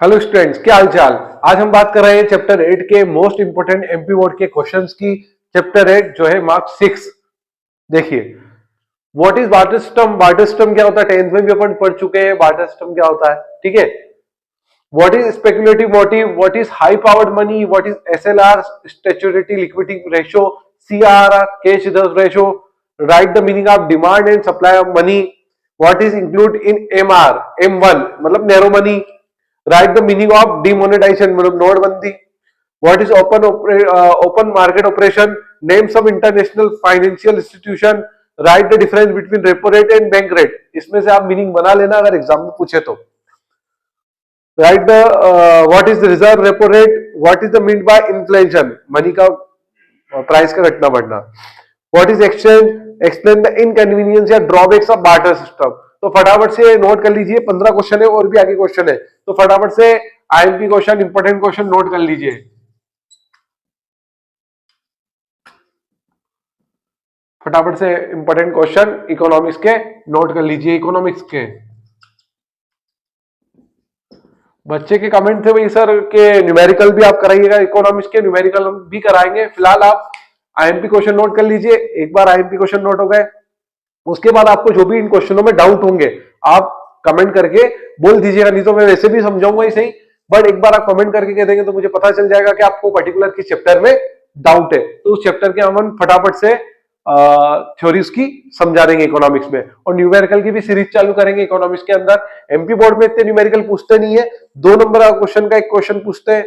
Hello students, क्या हाल चाल। आज हम बात कर रहे हैं चैप्टर 8 के मोस्ट इंपोर्टेंट एमपी बोर्ड के क्वेश्चंस की। चैप्टर 8 जो है मार्क 6। देखिए, what is barter system. Barter system क्या होता है, 10th में भी अपन पढ़ चुके हैं बार्टर सिस्टम क्या होता है। ठीक है, what is speculative motive, what is high powered money, what is SLR statutory liquidity ratio, CRR cash reserve ratio, write the meaning of demand and supply of money, what is include in MR M1 मतलब narrow money, write the meaning of demonetisation मतलब नोटबंदी, what is open market operation, name some international financial institution, write the difference between repo rate and bank rate. इसमें से आप meaning बना लेना अगर exam में पूछे तो। Right the what is reserve repo rate, what is the mean by inflation money का प्राइस का घटना बढ़ना, what is exchange, explain the inconvenience या ड्रॉबैक्स ऑफ बार्टर सिस्टम। तो फटाफट से नोट कर लीजिए, 15 क्वेश्चन है और भी आगे क्वेश्चन है, तो फटाफट से IMP question, important question note कर लीजिए। फटाफट से इंपोर्टेंट क्वेश्चन इकोनॉमिक्स के नोट कर लीजिए। इकोनॉमिक्स के बच्चे के कमेंट थे भाई सर के न्यूमेरिकल भी आप कराइएगा, इकोनॉमिक्स के न्यूमेरिकल भी कराएंगे। फिलहाल आप आईएमपी क्वेश्चन नोट कर लीजिए। एक बार आईएमपी क्वेश्चन नोट हो गए, उसके बाद आपको जो भी इन क्वेश्चनों में डाउट होंगे आप कमेंट करके बोल दीजिएगा, नहीं तो मैं वैसे भी समझाऊंगा ही सही, बट एक बार आप कमेंट करके कह देंगे तो मुझे पता चल जाएगा कि आपको पर्टिकुलर किस चैप्टर में डाउट है। तो उस चैप्टर के हम फटाफट से थ्योरीज की समझा देंगे इकोनॉमिक्स में, और न्यूमेरिकल की भी सीरीज चालू करेंगे इकोनॉमिक्स के अंदर। एमपी बोर्ड में इतने न्यूमेरिकल पूछते नहीं है, 2 नंबर का क्वेश्चन का एक क्वेश्चन पूछते हैं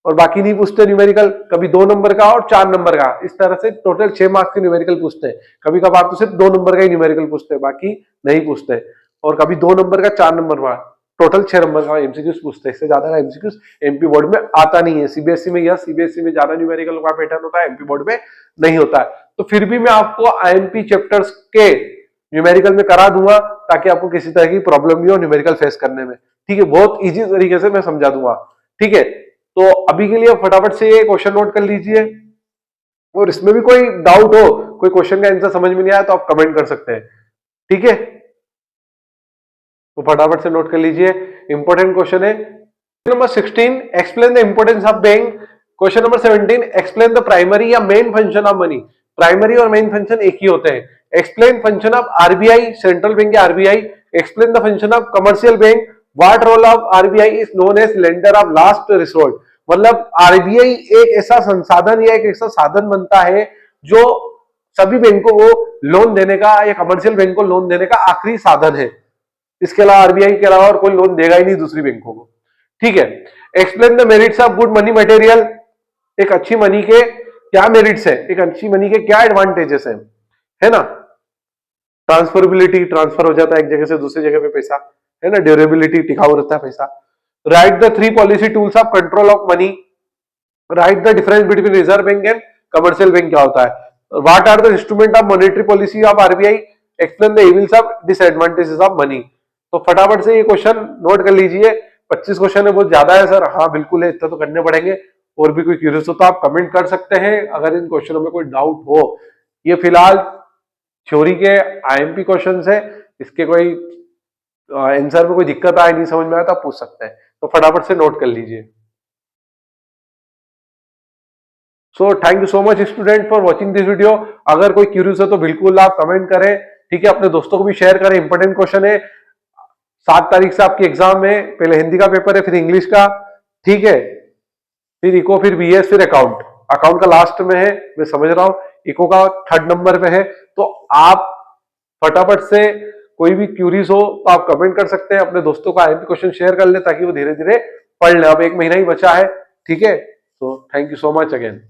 और बाकी नहीं पूछते न्यूमेरिकल। कभी 2 नंबर का और 4 नंबर का, इस तरह से टोटल 6 मार्क्स के न्यूमेरिकल पूछते हैं। कभी कभार तो सिर्फ 2 नंबर का ही न्यूमेरिकल पूछते हैं, बाकी नहीं पूछते। और कभी 2 नंबर का, 4 नंबर का, टोटल 6 नंबर का एमसीक्यूज पूछते हैं। इससे ज्यादा का एमसीक्यूज एमपी बोर्ड में आता नहीं है। सीबीएसई में या सीबीएसई में ज्यादा न्यूमेरिकल का पैटर्न होता है, एमपी बोर्ड में नहीं होता है। तो फिर भी मैं आपको आईएमपी चैप्टर्स के न्यूमेरिकल में करा दूंगा ताकि आपको किसी तरह की प्रॉब्लम नहीं हो न्यूमेरिकल फेस करने में। ठीक है, बहुत इजी तरीके से मैं समझा दूंगा। ठीक है, तो अभी के लिए फटाफट से ये क्वेश्चन नोट कर लीजिए, और इसमें भी कोई डाउट हो, कोई क्वेश्चन का आंसर समझ में नहीं आया तो आप कमेंट कर सकते हैं। ठीक है, तो फटाफट से नोट कर लीजिए। इंपॉर्टेंट क्वेश्चन है number 16, explain the importance of bank. Question number 17, explain the primary या main function of money. Primary और मेन फंक्शन एक ही होते हैं। Explain function of RBI, central bank या RBI. Explain the function of commercial bank. What role of RBI is known as lender of last resort. मतलब RBI एक ऐसा संसाधन या एक ऐसा साधन बनता है जो सभी बैंकों को लोन देने का या कमर्शियल बैंक को लोन देने का आखिरी साधन है। इसके अलावा आरबीआई के अलावा और कोई लोन देगा ही नहीं दूसरी बैंकों को। ठीक है, explain the merits of good money material. एक अच्छी मनी के क्या मेरिट्स है, एक अच्छी मनी के क्या एडवांटेजेस है ना। ट्रांसफरेबिलिटी, ट्रांसफर हो जाता है एक जगह से दूसरी जगह पे पैसा, है ना। ड्यूरेबिलिटी, टिकाऊ रहता है पैसा। Write the 3 policy tools of control of money. Write the difference between reserve bank and commercial bank क्या होता है। What are the instrument of monetary policy of RBI. Explain the evils of disadvantages of money. तो फटाफट से ये question note कर लीजिए। 25 question है, बहुत ज्यादा है सर। हाँ बिल्कुल है, इतना तो करने पड़ेंगे। और भी कोई क्यूरियस हो तो आप कमेंट कर सकते हैं अगर इन क्वेश्चनों में कोई डाउट हो। ये फिलहाल थ्योरी के आईएमपी क्वेश्चन है, इसके कोई आंसर में कोई दिक्कत आए, नहीं समझ में आया तो आप पूछ सकते हैं। तो फटाफट से नोट कर लीजिए। So thank you so much student for watching this video. अगर कोई क्यूरियस है तो बिल्कुल आप कमेंट करें। ठीक है, अपने दोस्तों को भी शेयर करें। इंपॉर्टेंट क्वेश्चन है, 7 तारीख से आपकी एग्जाम है। पहले हिंदी का पेपर है, फिर इंग्लिश का, ठीक है, फिर इको, फिर बीएस, फिर अकाउंट। अकाउंट का लास्ट में है, मैं समझ रहा हूं। इको का 3rd नंबर पे है। तो आप फटाफट से कोई भी क्यूरीज हो तो आप कमेंट कर सकते हैं। अपने दोस्तों को आईएमपी क्वेश्चन शेयर कर ले ताकि वो धीरे धीरे पढ़ ले। अब 1 महीना ही बचा है। ठीक है, तो thank you so much again.